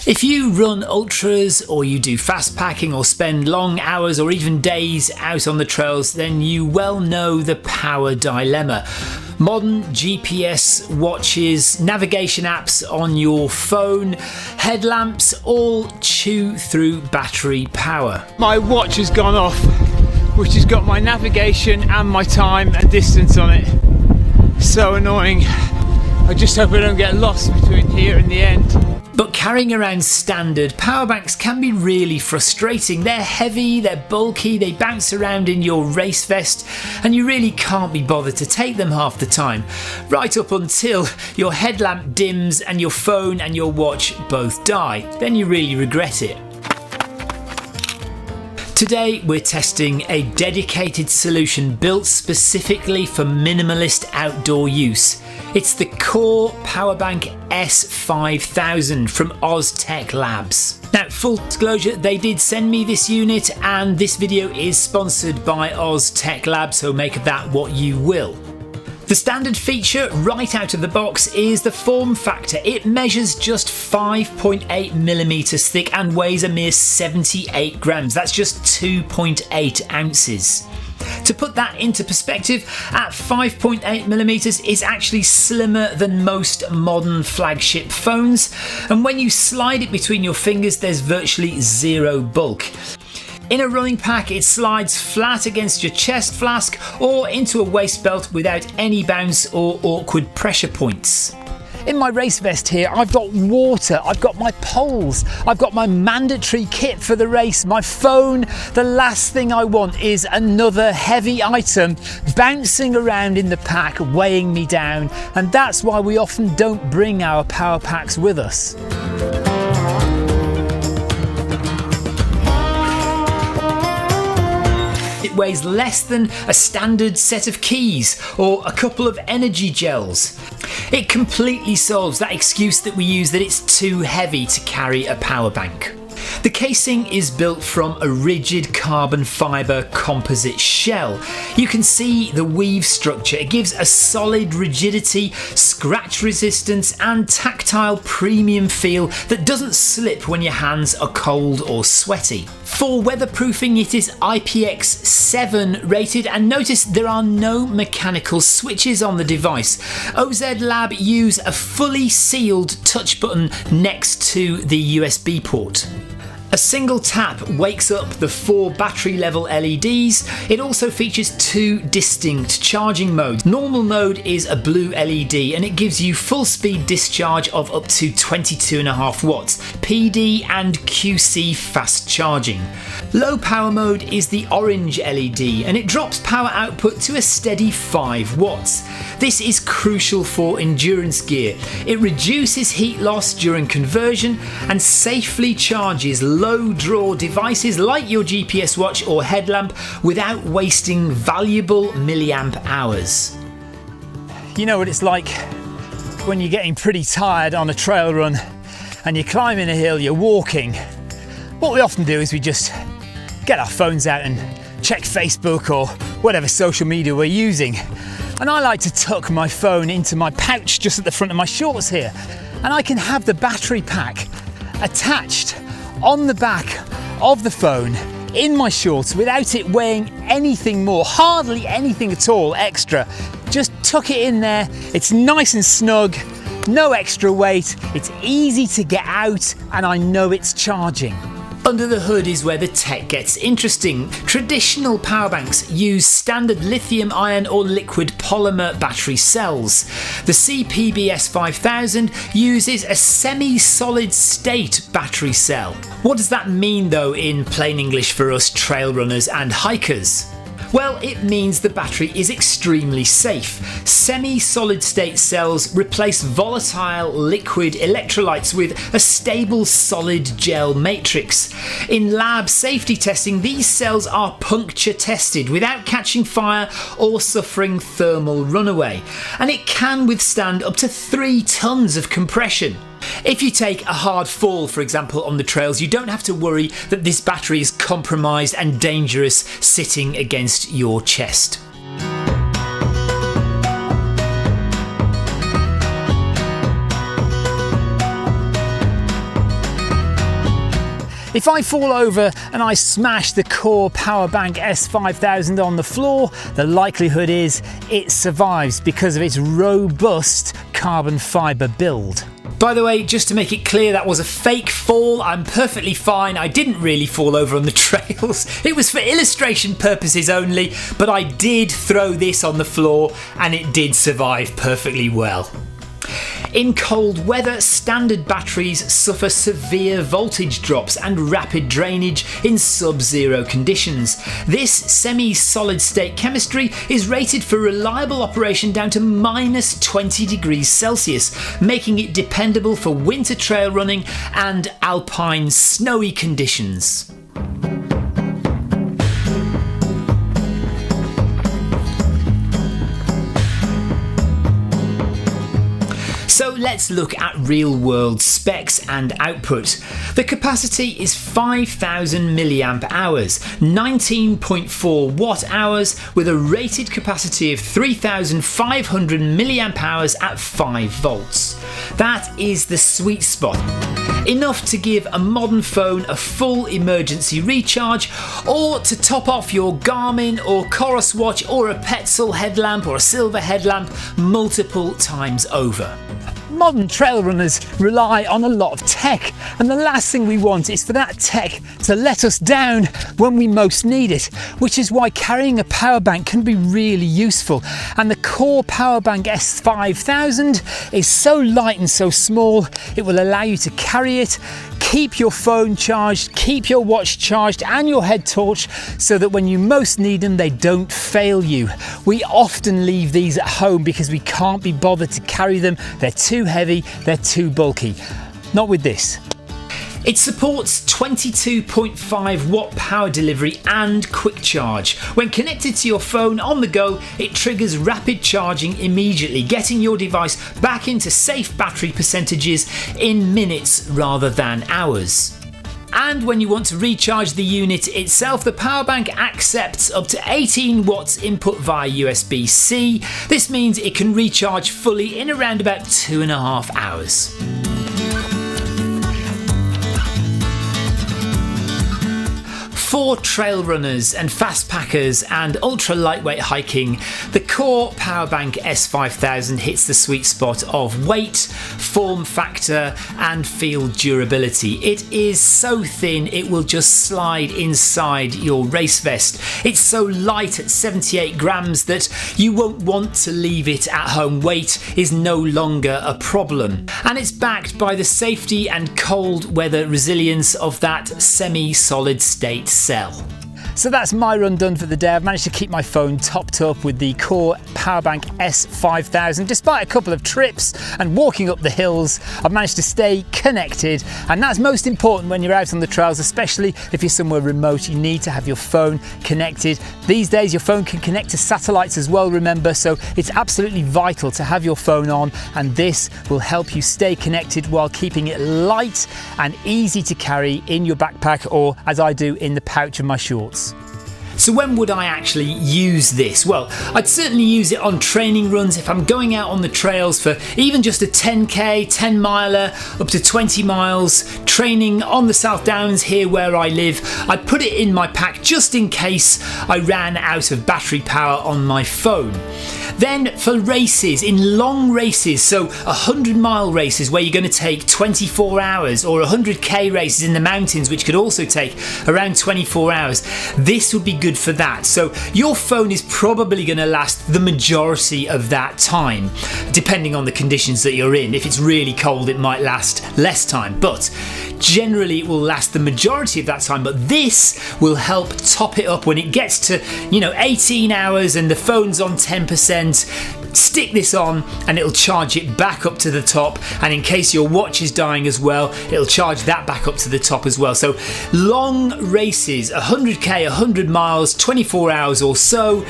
If you run ultras or you do fast packing or spend long hours or even days out on the trails, then you well know the power dilemma. Modern GPS watches, navigation apps on your phone, headlamps all chew through battery power. My watch has gone off, which has got my navigation and my time and distance on it. So annoying. I just hope I don't get lost between here and the end. But carrying around standard power banks can be really frustrating. They're heavy, they're bulky, they bounce around in your race vest, and you really can't be bothered to take them half the time. Right up until your headlamp dims and your phone and your watch both die. Then you really regret it. Today we're testing a dedicated solution built specifically for minimalist outdoor use. It's the Core Powerbank S5000 from Oztech Labs. Now, full disclosure, they did send me this unit and this video is sponsored by Oztech Labs, so make of that what you will. The standard feature right out of the box is the form factor. It measures just 5.8mm thick and weighs a mere 78 grams. That's just 2.8 ounces. To put that into perspective, at 5.8mm it's actually slimmer than most modern flagship phones, and when you slide it between your fingers there's virtually zero bulk. In a running pack it slides flat against your chest flask or into a waist belt without any bounce or awkward pressure points. In my race vest here, I've got water, I've got my poles, I've got my mandatory kit for the race, my phone. The last thing I want is another heavy item bouncing around in the pack, weighing me down, and that's why we often don't bring our power packs with us. It weighs less than a standard set of keys or a couple of energy gels. It completely solves that excuse that we use that it's too heavy to carry a power bank. The casing is built from a rigid carbon fibre composite shell. You can see the weave structure. It gives a solid rigidity, scratch resistance and tactile premium feel that doesn't slip when your hands are cold or sweaty. For weatherproofing it is IPX7 rated, and notice there are no mechanical switches on the device. OZ Lab use a fully sealed touch button next to the USB port. A single tap wakes up the 4 battery level LEDs. It also features 2 distinct charging modes. Normal mode is a blue LED and it gives you full speed discharge of up to 22.5 watts, PD and QC fast charging. Low power mode is the orange LED and it drops power output to a steady 5 watts. This is crucial for endurance gear. It reduces heat loss during conversion and safely charges low draw devices like your GPS watch or headlamp without wasting valuable milliamp hours. You know what it's like when you're getting pretty tired on a trail run and you're climbing a hill, you're walking. What we often do is we just get our phones out and check Facebook or whatever social media we're using. And I like to tuck my phone into my pouch just at the front of my shorts here, and I can have the battery pack attached on the back of the phone in my shorts without it weighing anything more, hardly anything at all extra. Just tuck it in there, it's nice and snug, no extra weight, it's easy to get out, and I know it's charging. Under the hood is where the tech gets interesting. Traditional power banks use standard lithium-ion or liquid polymer battery cells. The CPBS5000 uses a semi-solid state battery cell. What does that mean though in plain English for us trail runners and hikers? Well, it means the battery is extremely safe. Semi-solid state cells replace volatile liquid electrolytes with a stable solid gel matrix. In lab safety testing, these cells are puncture tested without catching fire or suffering thermal runaway, and it can withstand up to 3 tons of compression. If you take a hard fall, for example, on the trails, you don't have to worry that this battery is compromised and dangerous sitting against your chest. If I fall over and I smash the Core Powerbank S5000 on the floor, the likelihood is it survives because of its robust carbon fibre build. By the way, just to make it clear, that was a fake fall. I'm perfectly fine. I didn't really fall over on the trails. It was for illustration purposes only, but I did throw this on the floor and it did survive perfectly well. In cold weather, standard batteries suffer severe voltage drops and rapid drainage in sub-zero conditions. This semi-solid state chemistry is rated for reliable operation down to -20 degrees Celsius, making it dependable for winter trail running and alpine snowy conditions. So let's look at real world specs and output. The capacity is 5000 milliamp hours, 19.4 watt hours with a rated capacity of 3500 milliamp hours at 5 volts. That is the sweet spot. Enough to give a modern phone a full emergency recharge, or to top off your Garmin or Coros watch or a Petzl headlamp or a silver headlamp multiple times over. Modern trail runners rely on a lot of tech, and the last thing we want is for that tech to let us down when we most need it, which is why carrying a power bank can be really useful. And the Core Powerbank S5000 is so light and so small, it will allow you to carry it, keep your phone charged, keep your watch charged and your head torch, so that when you most need them, they don't fail you. We often leave these at home because we can't be bothered to carry them. They're too heavy, they're too bulky. Not with this. It supports 22.5 watt power delivery and quick charge. When connected to your phone on the go, it triggers rapid charging immediately, getting your device back into safe battery percentages in minutes rather than hours. And when you want to recharge the unit itself, the power bank accepts up to 18 watts input via USB-C. This means it can recharge fully in around about 2.5 hours. For trail runners and fast packers and ultra lightweight hiking, the Core Powerbank S5000 hits the sweet spot of weight, form factor and field durability. It is so thin it will just slide inside your race vest. It's so light at 78 grams that you won't want to leave it at home. Weight is no longer a problem. And it's backed by the safety and cold weather resilience of that semi-solid state cell. So that's my run done for the day. I've managed to keep my phone topped up with the Core Powerbank S5000. Despite a couple of trips and walking up the hills, I've managed to stay connected, and that's most important when you're out on the trails, especially if you're somewhere remote. You need to have your phone connected. These days your phone can connect to satellites as well, remember, so it's absolutely vital to have your phone on, and this will help you stay connected while keeping it light and easy to carry in your backpack, or as I do, in the pouch of my shorts. So when would I actually use this? Well, I'd certainly use it on training runs if I'm going out on the trails for even just a 10k, 10 miler, up to 20 miles, training on the South Downs here where I live. I'd put it in my pack just in case I ran out of battery power on my phone. Then for races, in long races, so 100-mile races where you're going to take 24 hours, or 100k races in the mountains which could also take around 24 hours, this would be good for that. So your phone is probably going to last the majority of that time, depending on the conditions that you're in. If it's really cold, it might last less time, but generally it will last the majority of that time. But this will help top it up when it gets to 18 hours and the phone's on 10%. Stick this on and it'll charge it back up to the top, and in case your watch is dying as well, it'll charge that back up to the top as well. So long races, 100k, 100 miles, 24 hours or so,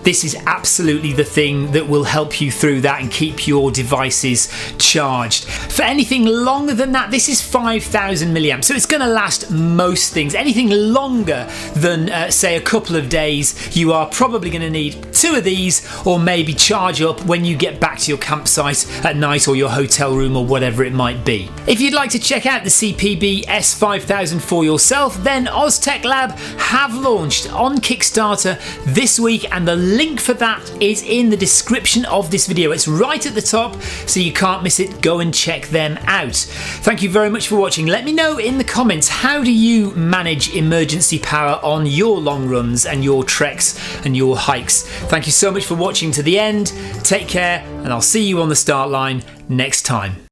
this is absolutely the thing that will help you through that and keep your devices charged. For anything longer than that, this is 5,000 milliamps, so it's going to last most things. Anything longer than say a couple of days, you are probably going to need 2 of these, or maybe charge up when you get back to your campsite at night or your hotel room or whatever it might be. If you'd like to check out the CPBS5000 for yourself, then Oztech Lab have launched on Kickstarter this week, and the link for that is in the description of this video. It's right at the top, so you can't miss it. Go and check them out. Thank you very much for watching. Let me know in the comments, how do you manage emergency power on your long runs and your treks and your hikes? Thank you so much for watching to the end. Take care, and I'll see you on the start line next time.